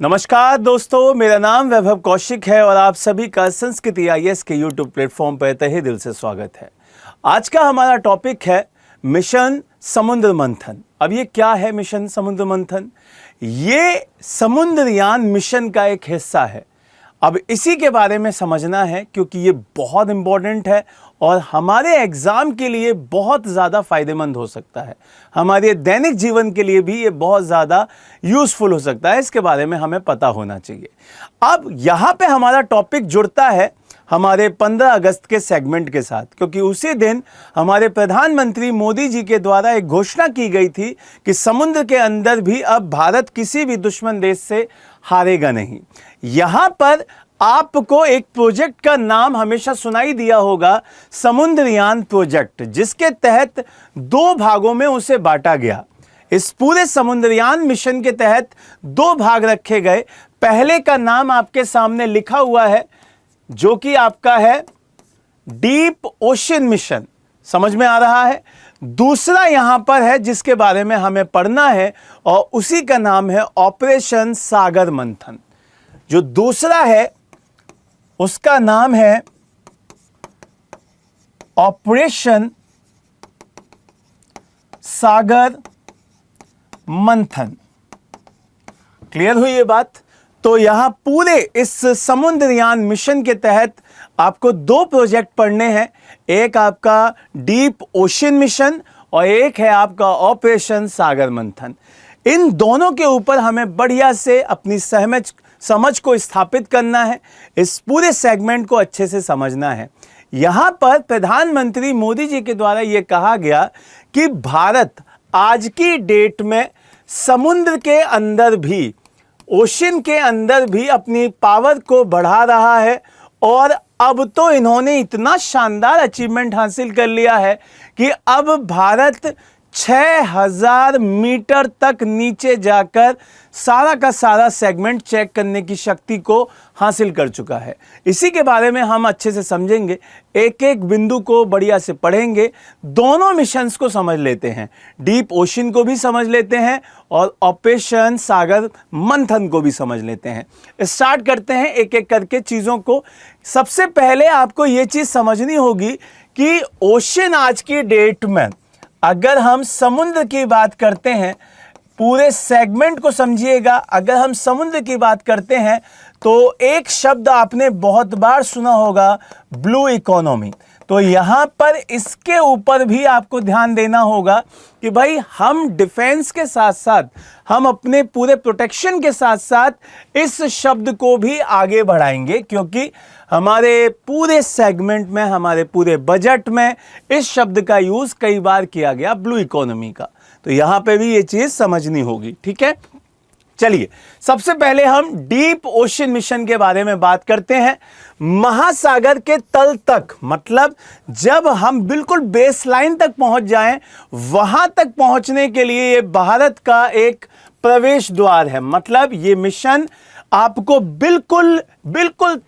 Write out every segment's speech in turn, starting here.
नमस्कार दोस्तों, मेरा नाम वैभव कौशिक है और आप सभी का संस्कृति आईएएस के यूट्यूब प्लेटफॉर्म पर तहे दिल से स्वागत है। आज का हमारा टॉपिक है मिशन समुद्र मंथन। अब ये क्या है मिशन समुद्र मंथन? ये समुद्रयान मिशन का एक हिस्सा है। अब इसी के बारे में समझना है क्योंकि ये बहुत इंपॉर्टेंट है और हमारे एग्जाम के लिए बहुत ज़्यादा फायदेमंद हो सकता है। हमारे दैनिक जीवन के लिए भी ये बहुत ज़्यादा यूज़फुल हो सकता है। इसके बारे में हमें पता होना चाहिए। अब यहाँ पे हमारा टॉपिक जुड़ता है हमारे 15 अगस्त के सेगमेंट के साथ, क्योंकि उसी दिन हमारे प्रधानमंत्री मोदी जी के द्वारा एक घोषणा की गई थी कि समुद्र के अंदर भी अब भारत किसी भी दुश्मन देश से हारेगा नहीं। यहाँ पर आपको एक प्रोजेक्ट का नाम हमेशा सुनाई दिया होगा, समुद्रयान प्रोजेक्ट, जिसके तहत 2 भागों में उसे बांटा गया। इस पूरे समुद्रयान मिशन के तहत 2 भाग रखे गए। पहले का नाम आपके सामने लिखा हुआ है, जो कि आपका है डीप ओशन मिशन। समझ में आ रहा है? दूसरा यहां पर है जिसके बारे में हमें पढ़ना है और उसी का नाम है ऑपरेशन सागर मंथन। जो दूसरा है उसका नाम है ऑपरेशन सागर मंथन। क्लियर हुई ये बात? तो यहां पूरे इस समुद्रयान मिशन के तहत आपको 2 प्रोजेक्ट पढ़ने हैं। एक आपका डीप ओशन मिशन और एक है आपका ऑपरेशन सागर मंथन। इन दोनों के ऊपर हमें बढ़िया से अपनी समझ को स्थापित करना है। इस पूरे सेगमेंट को अच्छे से समझना है। यहां पर प्रधानमंत्री मोदी जी के द्वारा यह कहा गया कि भारत आज की डेट में समुद्र के अंदर भी, ओशन के अंदर भी अपनी पावर को बढ़ा रहा है और अब तो इन्होंने इतना शानदार अचीवमेंट हासिल कर लिया है कि अब भारत 6000 मीटर तक नीचे जाकर सारा का सारा सेगमेंट चेक करने की शक्ति को हासिल कर चुका है। इसी के बारे में हम अच्छे से समझेंगे, एक एक बिंदु को बढ़िया से पढ़ेंगे। दोनों मिशंस को समझ लेते हैं, डीप ओशन को भी समझ लेते हैं और ऑपरेशन सागर मंथन को भी समझ लेते हैं। स्टार्ट करते हैं एक एक करके चीज़ों को। सबसे पहले आपको ये चीज़ समझनी होगी कि ओशन आज की डेट में, अगर हम समुद्र की बात करते हैं, पूरे सेगमेंट को समझिएगा, अगर हम समुद्र की बात करते हैं तो एक शब्द आपने बहुत बार सुना होगा, ब्लू इकोनॉमी। तो यहां पर इसके ऊपर भी आपको ध्यान देना होगा कि भाई हम डिफेंस के साथ साथ, हम अपने पूरे प्रोटेक्शन के साथ साथ इस शब्द को भी आगे बढ़ाएंगे, क्योंकि हमारे पूरे सेगमेंट में, हमारे पूरे बजट में इस शब्द का यूज कई बार किया गया, ब्लू इकोनॉमी का। तो यहां पे भी ये चीज समझनी होगी, ठीक है। चलिए, सबसे पहले हम डीप ओशन मिशन के बारे में बात करते हैं। महासागर के तल तक, मतलब जब हम बिल्कुल बेसलाइन तक पहुंच जाएं, वहां तक पहुंचने के लिए ये भारत का एक प्रवेश द्वार है। मतलब ये मिशन आपको बिल्कुल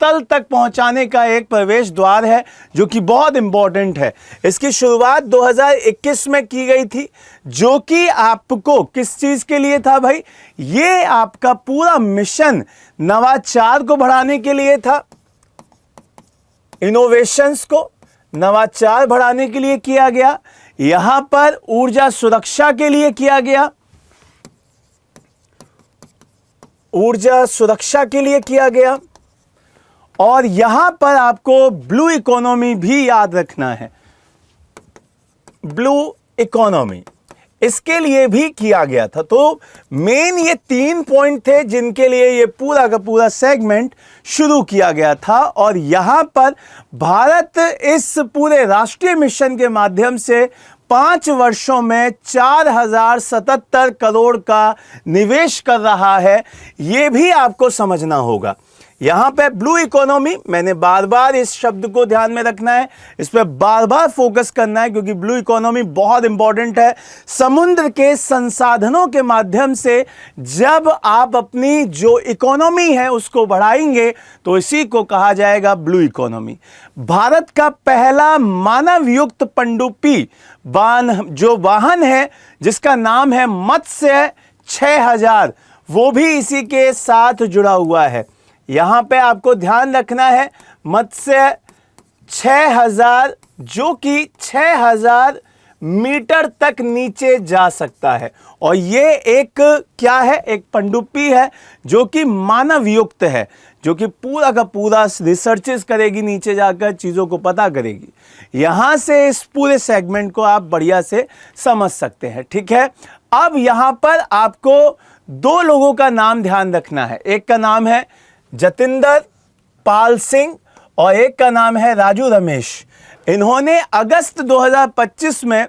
तल तक पहुंचाने का एक प्रवेश द्वार है, जो कि बहुत इंपॉर्टेंट है। इसकी शुरुआत 2021 में की गई थी, जो कि आपको किस चीज के लिए था भाई? ये आपका पूरा मिशन नवाचार को बढ़ाने के लिए था, इनोवेशंस को, नवाचार बढ़ाने के लिए किया गया। यहां पर ऊर्जा सुरक्षा के लिए किया गया, ऊर्जा सुरक्षा के लिए किया गया। और यहां पर आपको ब्लू इकोनॉमी भी याद रखना है, ब्लू इकोनॉमी, इसके लिए भी किया गया था। तो मेन ये 3 पॉइंट थे जिनके लिए ये पूरा का पूरा सेगमेंट शुरू किया गया था। और यहां पर भारत इस पूरे राष्ट्रीय मिशन के माध्यम से 5 वर्षों में 4077 करोड़ का निवेश कर रहा है। ये भी आपको समझना होगा। यहां पे ब्लू इकोनॉमी, मैंने बार बार इस शब्द को ध्यान में रखना है, इस पर बार बार फोकस करना है, क्योंकि ब्लू इकोनॉमी बहुत इंपॉर्टेंट है। समुद्र के संसाधनों के माध्यम से जब आप अपनी जो इकोनॉमी है उसको बढ़ाएंगे तो इसी को कहा जाएगा ब्लू इकोनॉमी। भारत का पहला मानव युक्त पनडुब्बी जो वाहन है, जिसका नाम है मत्स्य 6000, वो भी इसी के साथ जुड़ा हुआ है। यहां पे आपको ध्यान रखना है मत्स्य 6000, जो कि 6000 मीटर तक नीचे जा सकता है। और ये एक क्या है, एक पनडुब्बी है जो कि मानव युक्त है, जो कि पूरा का पूरा रिसर्चेस करेगी, नीचे जाकर चीज़ों को पता करेगी। यहां से इस पूरे सेगमेंट को आप बढ़िया से समझ सकते हैं। ठीक है, अब यहां पर आपको दो लोगों का नाम ध्यान रखना है। एक का नाम है जतिंदर पाल सिंह और एक का नाम है राजू रमेश। इन्होंने अगस्त 2025 में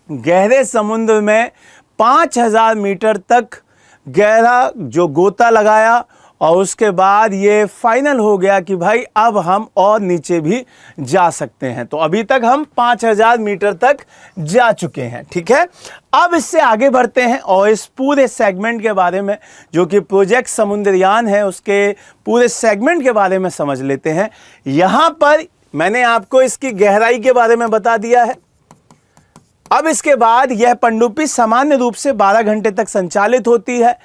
गहरे समुद्र में 5000 मीटर तक गहरा जो गोता लगाया और उसके बाद ये फाइनल हो गया कि भाई अब हम और नीचे भी जा सकते हैं। तो अभी तक हम 5000 मीटर तक जा चुके हैं। ठीक है, अब इससे आगे बढ़ते हैं और इस पूरे सेगमेंट के बारे में, जो कि प्रोजेक्ट समुद्रयान है, उसके पूरे सेगमेंट के बारे में समझ लेते हैं। यहां पर मैंने आपको इसकी गहराई के बारे में बता दिया है। अब इसके बाद यह पनडुब्बी सामान्य रूप से 12 घंटे तक संचालित होती है।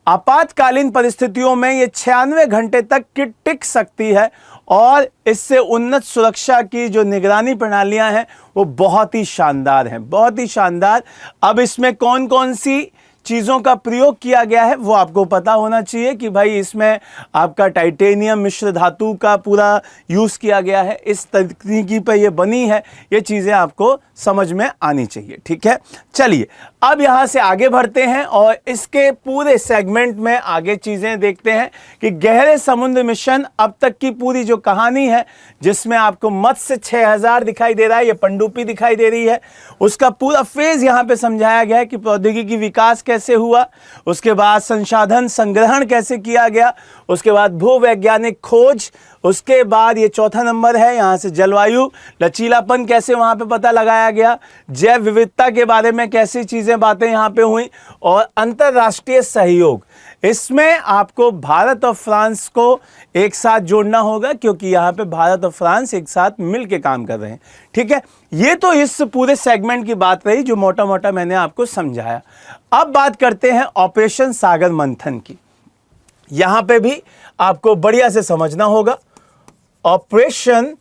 आपातकालीन परिस्थितियों में यह 96 घंटे तक टिक सकती है और इससे उन्नत सुरक्षा की जो निगरानी प्रणालियां हैं वो बहुत ही शानदार हैं, बहुत ही शानदार। अब इसमें कौन कौन सी चीज़ों का प्रयोग किया गया है वो आपको पता होना चाहिए कि भाई इसमें आपका टाइटेनियम मिश्र धातु का पूरा यूज़ किया गया है, इस तकनीकी पर ये बनी है, ये चीज़ें आपको समझ में आनी चाहिए। ठीक है, चलिए अब यहाँ से आगे बढ़ते हैं और इसके पूरे सेगमेंट में आगे चीज़ें देखते हैं कि गहरे समुद्र मिशन अब तक की पूरी जो कहानी है, जिसमें आपको मत्स्य 6000 दिखाई दे रहा है, ये पनडुब्बी दिखाई दे रही है, उसका पूरा फेज यहाँ पे समझाया गया है कि प्रौद्योगिकी विकास कैसे हुआ, उसके बाद संसाधन संग्रहण कैसे किया गया, उसके बाद भूवैज्ञानिक खोज, उसके बाद ये चौथा नंबर है, यहाँ से जलवायु लचीलापन कैसे वहाँ पे पता लगाया गया, जैव विविधता के बारे में कैसी चीज़ें बातें यहाँ पे हुई, और अंतर्राष्ट्रीय सहयोग। इसमें आपको भारत और फ्रांस को एक साथ जोड़ना होगा क्योंकि यहाँ पे भारत और फ्रांस एक साथ मिल के काम कर रहे हैं। ठीक है, ये तो इस पूरे सेगमेंट की बात रही जो मोटा मोटा मैंने आपको समझाया। अब बात करते हैं ऑपरेशन सागर मंथन की। यहां पे भी आपको बढ़िया से समझना होगा। ऑपरेशन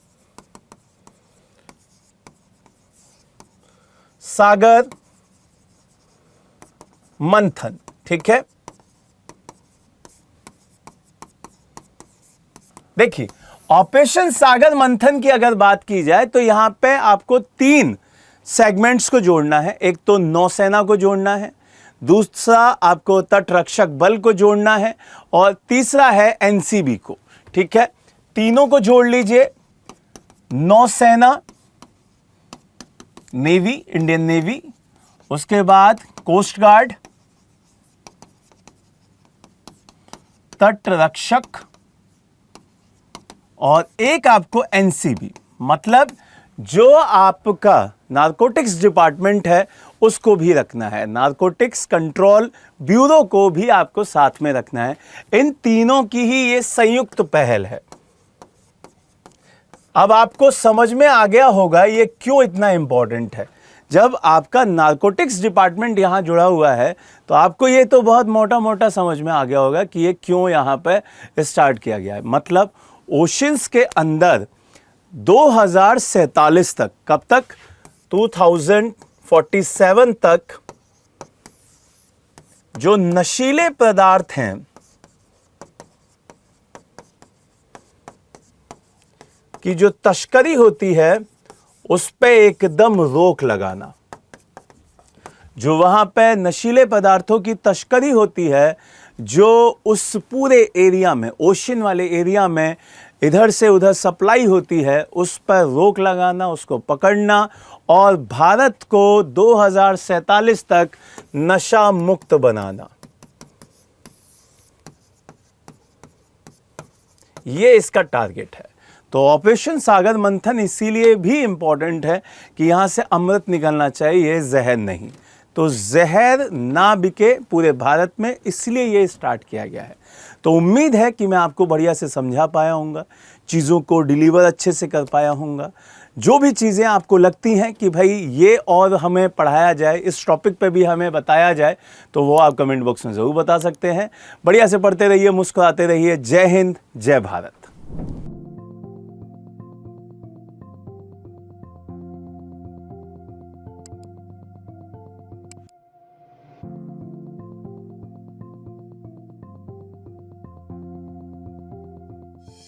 सागर मंथन, ठीक है। देखिए, ऑपरेशन सागर मंथन की अगर बात की जाए तो यहां पे आपको 3 सेगमेंट्स को जोड़ना है। एक तो नौसेना को जोड़ना है, दूसरा आपको तटरक्षक बल को जोड़ना है और तीसरा है एनसीबी को। ठीक है, तीनों को जोड़ लीजिए। नौसेना, नेवी, इंडियन नेवी, उसके बाद कोस्ट गार्ड, तटरक्षक और एक आपको एनसीबी, मतलब जो आपका नारकोटिक्स डिपार्टमेंट है उसको भी रखना है, नारकोटिक्स कंट्रोल ब्यूरो को भी आपको साथ में रखना है। इन तीनों की ही ये संयुक्त पहल है। अब आपको समझ में आ गया होगा ये क्यों इतना इंपॉर्टेंट है। जब आपका नारकोटिक्स डिपार्टमेंट यहां जुड़ा हुआ है तो आपको ये तो बहुत मोटा मोटा समझ में आ गया होगा कि ये क्यों यहां पे स्टार्ट किया गया है। मतलब ओशंस के अंदर 2047 तक, कब तक, 2047 तक जो नशीले पदार्थ हैं की जो तस्करी होती है उस पे एकदम रोक लगाना। जो वहां पे नशीले पदार्थों की तस्करी होती है, जो उस पूरे एरिया में, ओशन वाले एरिया में इधर से उधर सप्लाई होती है, उस पर रोक लगाना, उसको पकड़ना और भारत को 2047 तक नशा मुक्त बनाना, ये इसका टारगेट है। तो ऑपरेशन सागर मंथन इसीलिए भी इंपॉर्टेंट है कि यहां से अमृत निकलना चाहिए, जहर नहीं। तो जहर ना बिके पूरे भारत में, इसलिए ये स्टार्ट किया गया है। तो उम्मीद है कि मैं आपको बढ़िया से समझा पाया हूँगा, चीज़ों को डिलीवर अच्छे से कर पाया हूँगा। जो भी चीज़ें आपको लगती हैं कि भाई ये और हमें पढ़ाया जाए, इस टॉपिक पे भी हमें बताया जाए, तो वो आप कमेंट बॉक्स में ज़रूर बता सकते हैं। बढ़िया से पढ़ते रहिए, मुस्कुराते रहिए। जय हिंद, जय भारत।